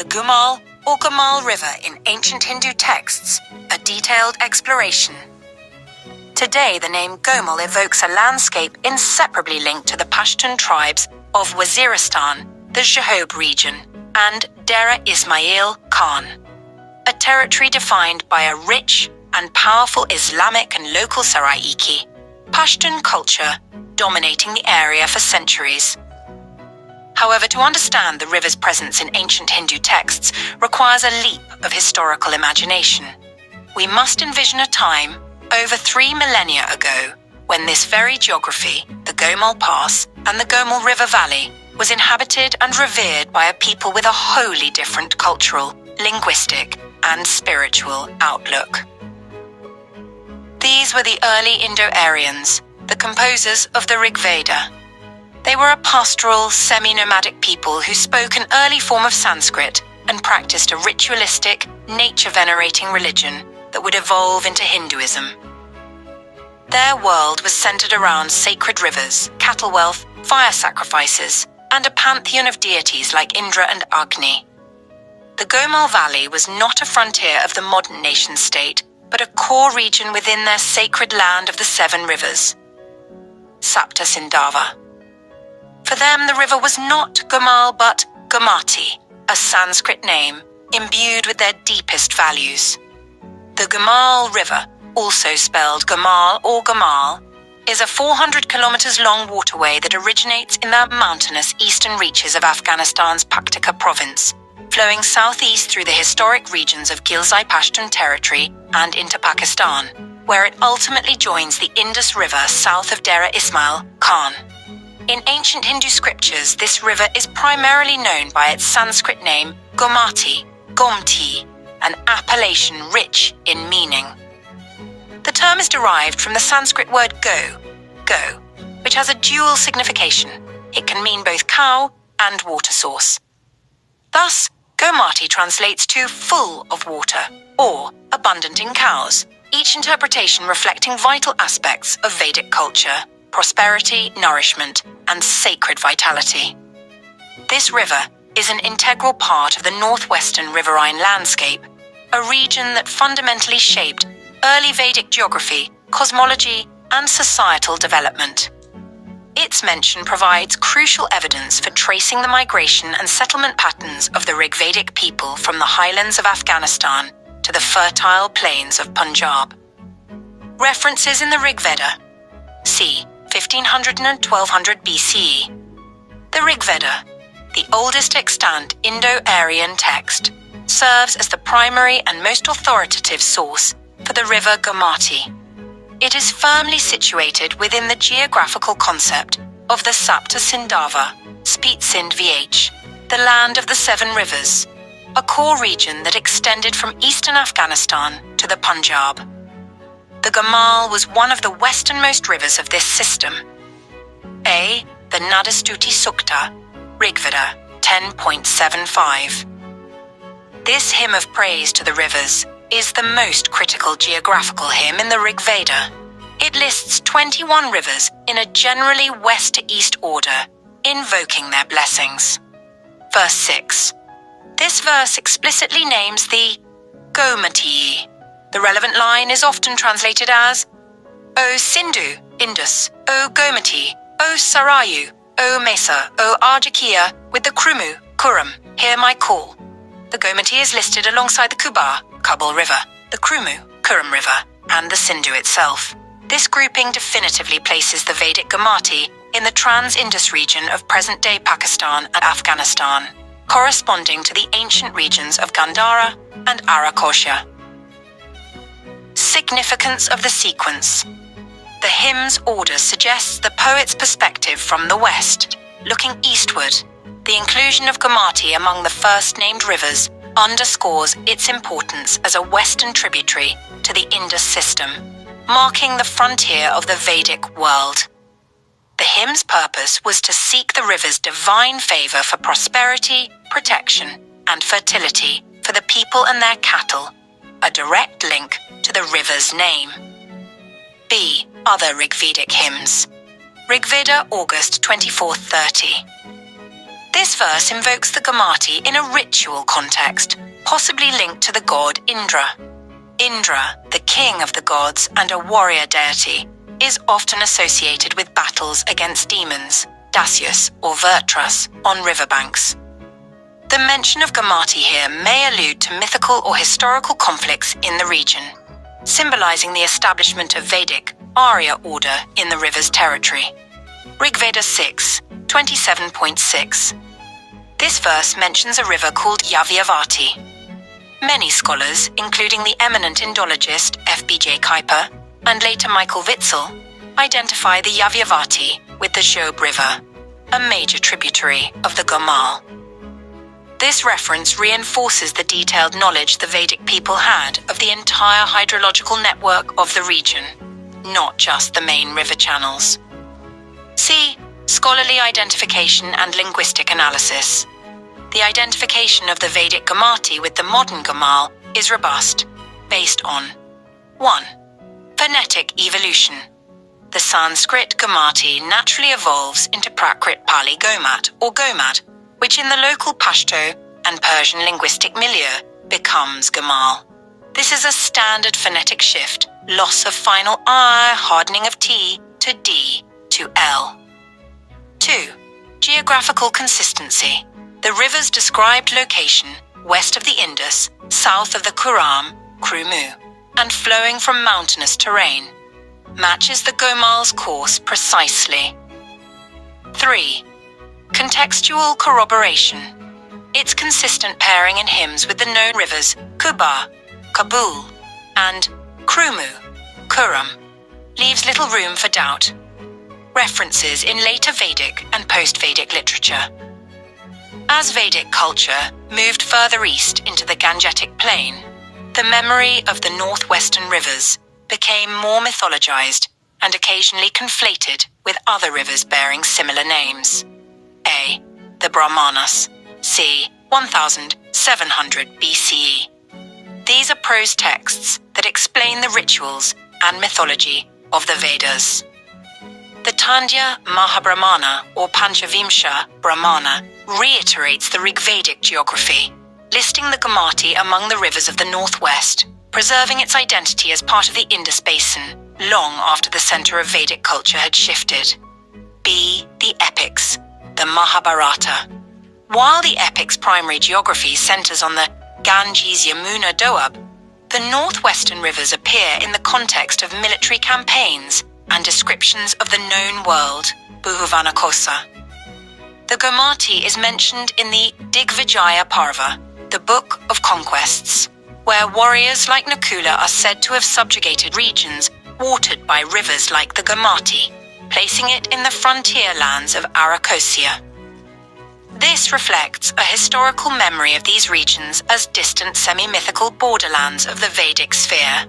the Gomal or Gomal River in ancient Hindu texts, a detailed exploration. Today, the name Gomal evokes a landscape inseparably linked to the Pashtun tribes of Waziristan, the Jahob region, and Dera Ismail Khan, a territory defined by a rich and powerful Islamic and local Saraiki, Pashtun culture dominating the area for centuries. However, to understand the river's presence in ancient Hindu texts requires a leap of historical imagination. We must envision a time over 3 millennia ago when this very geography, the Gomal Pass and the Gomal River Valley, was inhabited and revered by a people with a wholly different cultural, linguistic, and spiritual outlook. These were the early Indo-Aryans, the composers of the Rigveda. They were a pastoral, semi-nomadic people who spoke an early form of Sanskrit and practiced a ritualistic, nature-venerating religion that would evolve into Hinduism. Their world was centered around sacred rivers, cattle wealth, fire sacrifices, and a pantheon of deities like Indra and Agni. The Gomal Valley was not a frontier of the modern nation-state, but a core region within their sacred land of the 7 rivers, Sukta Sindhava. For them, the river was not Gomal but Gomati, a Sanskrit name imbued with their deepest values. The Gomal River, also spelled Gomal or Gomal, is a 400 kilometers long waterway that originates in the mountainous eastern reaches of Afghanistan's Paktika province, flowing southeast through the historic regions of Ghilzai Pashtun territory and into Pakistan, where it ultimately joins the Indus River south of Dera Ismail Khan. In ancient Hindu scriptures, this river is primarily known by its Sanskrit name Gomati, Gomti, an appellation rich in meaning. The term is derived from the Sanskrit word go, which has a dual signification. It can mean both cow and water source. Thus, Gomati translates to full of water or abundant in cows, each interpretation reflecting vital aspects of Vedic culture, prosperity, nourishment, and sacred vitality. This river is an integral part of the northwestern riverine landscape, a region that fundamentally shaped early Vedic geography, cosmology, and societal development. Its mention provides crucial evidence for tracing the migration and settlement patterns of the Rigvedic people from the highlands of Afghanistan to the fertile plains of Punjab. References in the Rigveda, c. 1500 and 1200 BCE. The Rigveda, the oldest extant Indo-Aryan text, serves as the primary and most authoritative source for the river Gomati. It is firmly situated within the geographical concept of the Sapta Sindhava, Spitsund VH, the land of the 7 rivers, a core region that extended from eastern Afghanistan to the Punjab. The Gomal was one of the westernmost rivers of this system. A. The Nadistuti Sukta, Rigveda 10.75. This hymn of praise to the rivers is the most critical geographical hymn in the Rigveda. It lists 21 rivers in a generally west to east order, invoking their blessings. Verse 6. This verse explicitly names the Gomati. The relevant line is often translated as, O Sindhu, Indus, O Gomati, O Sarayu, O Mesa, O Arjakia, with the Krumu, Kurram, hear my call. The Gomati is listed alongside the Kabul River, the Krumu, Kurram River, and the Sindhu itself. This grouping definitively places the Vedic Gomati in the trans-Indus region of present-day Pakistan and Afghanistan, corresponding to the ancient regions of Gandhara and Arakosha. Significance of the sequence. The hymn's order suggests the poet's perspective from the west, looking eastward. The inclusion of Gomati among the first-named rivers underscores its importance as a western tributary to the Indus system, marking the frontier of the Vedic world. The hymn's purpose was to seek the river's divine favor for prosperity, protection, and fertility for the people and their cattle, a direct link to the river's name. B. Other Rigvedic hymns. Rigveda, August 2430. This verse invokes the Gomati in a ritual context, possibly linked to the god Indra. Indra, the king of the gods and a warrior deity, is often associated with battles against demons, Dasyus or Virtras, on riverbanks. The mention of Gomati here may allude to mythical or historical conflicts in the region, symbolizing the establishment of Vedic, Arya order in the river's territory. Rigveda 6, 27.6. This verse mentions a river called Yavyavati. Many scholars, including the eminent Indologist F.B.J. Kuiper and later Michael Witzel, identify the Yavyavati with the Job River, a major tributary of the Gomal. This reference reinforces the detailed knowledge the Vedic people had of the entire hydrological network of the region, not just the main river channels. See Scholarly Identification and Linguistic Analysis. The identification of the Vedic Gomati with the modern Gomal is robust, based on 1. Phonetic evolution. The Sanskrit Gomati naturally evolves into Prakrit Pali Gomat or Gomad, which in the local Pashto and Persian linguistic milieu becomes Gomal. This is a standard phonetic shift, loss of final I, hardening of T to D to L. 2. Geographical consistency. The river's described location, west of the Indus, south of the Kurram, Krumu, and flowing from mountainous terrain, matches the Gomal's course precisely. 3. Contextual corroboration. Its consistent pairing in hymns with the known rivers Kuba, Kabul, and Krumu, Kurram, leaves little room for doubt. References in later Vedic and post-Vedic literature. As Vedic culture moved further east into the Gangetic Plain, the memory of the northwestern rivers became more mythologized and occasionally conflated with other rivers bearing similar names. A. The Brahmanas, c. 1700 BCE. These are prose texts that explain the rituals and mythology of the Vedas. The Tandya Mahabrahmana or Panchavimsha Brahmana reiterates the Rigvedic geography, listing the Gomati among the rivers of the northwest, preserving its identity as part of the Indus basin long after the center of Vedic culture had shifted. B. The epics, the Mahabharata. While the epic's primary geography centers on the Ganges-Yamuna Doab, the northwestern rivers appear in the context of military campaigns and descriptions of the known world, Bhuvanakosa. The Gomati is mentioned in the Digvijaya Parva, the Book of Conquests, where warriors like Nakula are said to have subjugated regions watered by rivers like the Gomati, placing it in the frontier lands of Arachosia. This reflects a historical memory of these regions as distant semi-mythical borderlands of the Vedic sphere.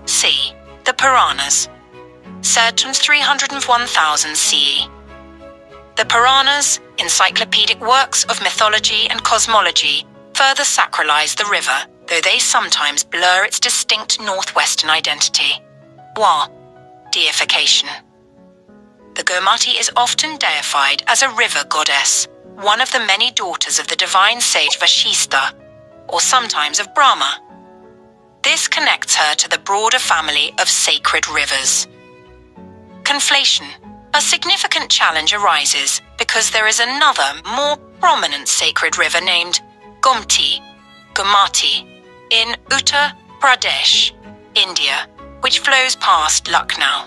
C. The Puranas, circa 301,000 CE. The Puranas, encyclopedic works of mythology and cosmology, further sacralize the river, though they sometimes blur its distinct northwestern identity. Deification. The Gomati is often deified as a river goddess, one of the many daughters of the divine sage Vashista, or sometimes of Brahma. This connects her to the broader family of sacred rivers. Conflation. A significant challenge arises because there is another, more prominent sacred river named Gomati, in Uttar Pradesh, India, which flows past Lucknow.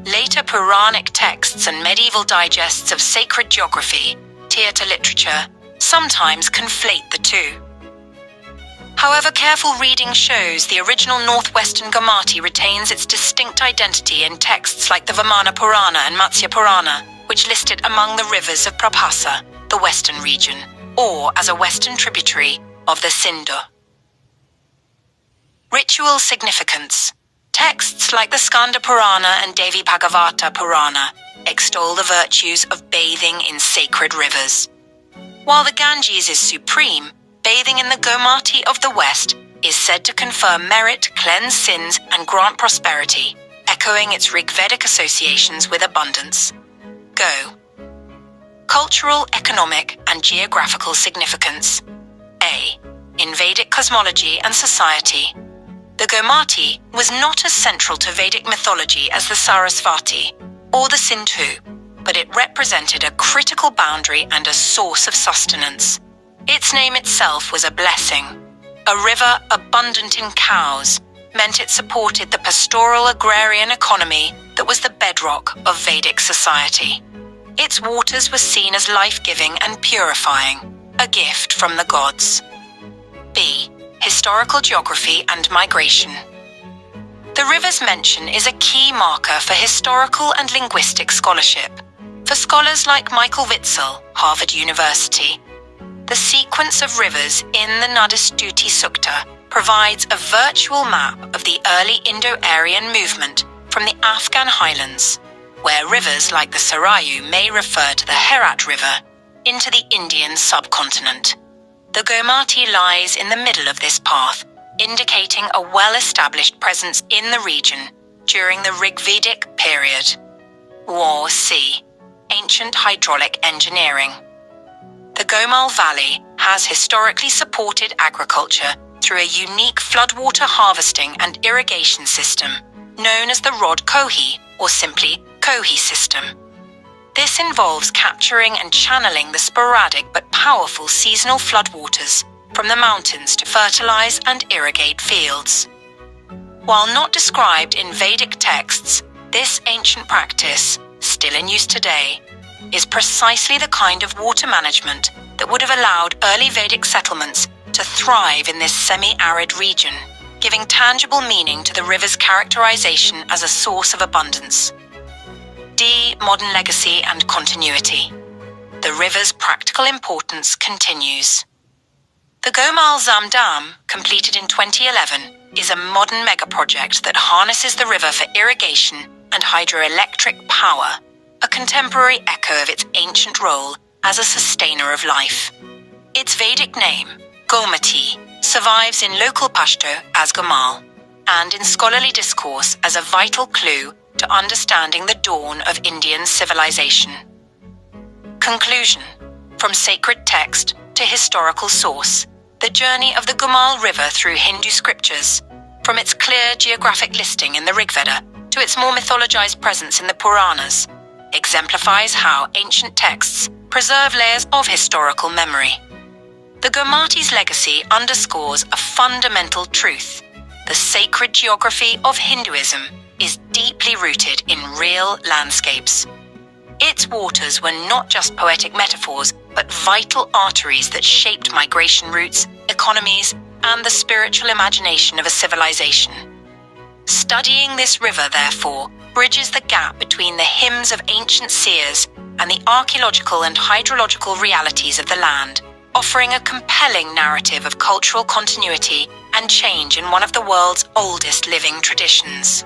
Later Puranic texts and medieval digests of sacred geography, theatre literature, sometimes conflate the two. However, careful reading shows the original northwestern Gomati retains its distinct identity in texts like the Vamana Purana and Matsya Purana, which list it among the rivers of Prabhasa, the western region, or as a western tributary of the Sindhu. Ritual significance. Texts like the Skanda Purana and Devi Bhagavata Purana extol the virtues of bathing in sacred rivers. While the Ganges is supreme, bathing in the Gomati of the West is said to confer merit, cleanse sins, and grant prosperity, echoing its Rigvedic associations with abundance. Go. Cultural, economic, and geographical significance. A. In Vedic cosmology and society. The Gomati was not as central to Vedic mythology as the Sarasvati or the Sindhu, but it represented a critical boundary and a source of sustenance. Its name itself was a blessing. A river abundant in cows meant it supported the pastoral agrarian economy that was the bedrock of Vedic society. Its waters were seen as life-giving and purifying, a gift from the gods. B. Historical geography and migration. The river's mention is a key marker for historical and linguistic scholarship. For scholars like Michael Witzel, Harvard University, the sequence of rivers in the Nadistuti Sukta provides a virtual map of the early Indo-Aryan movement from the Afghan highlands, where rivers like the Sarayu may refer to the Herat River, into the Indian subcontinent. The Gomati lies in the middle of this path, indicating a well-established presence in the region during the Rigvedic period. War C. Ancient hydraulic engineering. The Gomal Valley has historically supported agriculture through a unique floodwater harvesting and irrigation system known as the Rod Kohi, or simply Kohi system. This involves capturing and channeling the sporadic but powerful seasonal floodwaters from the mountains to fertilize and irrigate fields. While not described in Vedic texts, this ancient practice, still in use today, is precisely the kind of water management that would have allowed early Vedic settlements to thrive in this semi-arid region, giving tangible meaning to the river's characterization as a source of abundance. D. Modern legacy and continuity. The river's practical importance continues. The Gomal Dam, completed in 2011, is a modern megaproject that harnesses the river for irrigation and hydroelectric power, a contemporary echo of its ancient role as a sustainer of life. Its Vedic name, Gomati, survives in local Pashto as Gomal, and in scholarly discourse as a vital clue to understanding the dawn of Indian civilization. Conclusion. From sacred text to historical source, the journey of the Gomal River through Hindu scriptures, from its clear geographic listing in the Rigveda to its more mythologized presence in the Puranas, exemplifies how ancient texts preserve layers of historical memory. The Gomati's legacy underscores a fundamental truth. The sacred geography of Hinduism is deeply rooted in real landscapes. Its waters were not just poetic metaphors, but vital arteries that shaped migration routes, economies, and the spiritual imagination of a civilization. Studying this river, therefore, bridges the gap between the hymns of ancient seers and the archaeological and hydrological realities of the land, offering a compelling narrative of cultural continuity and change in one of the world's oldest living traditions.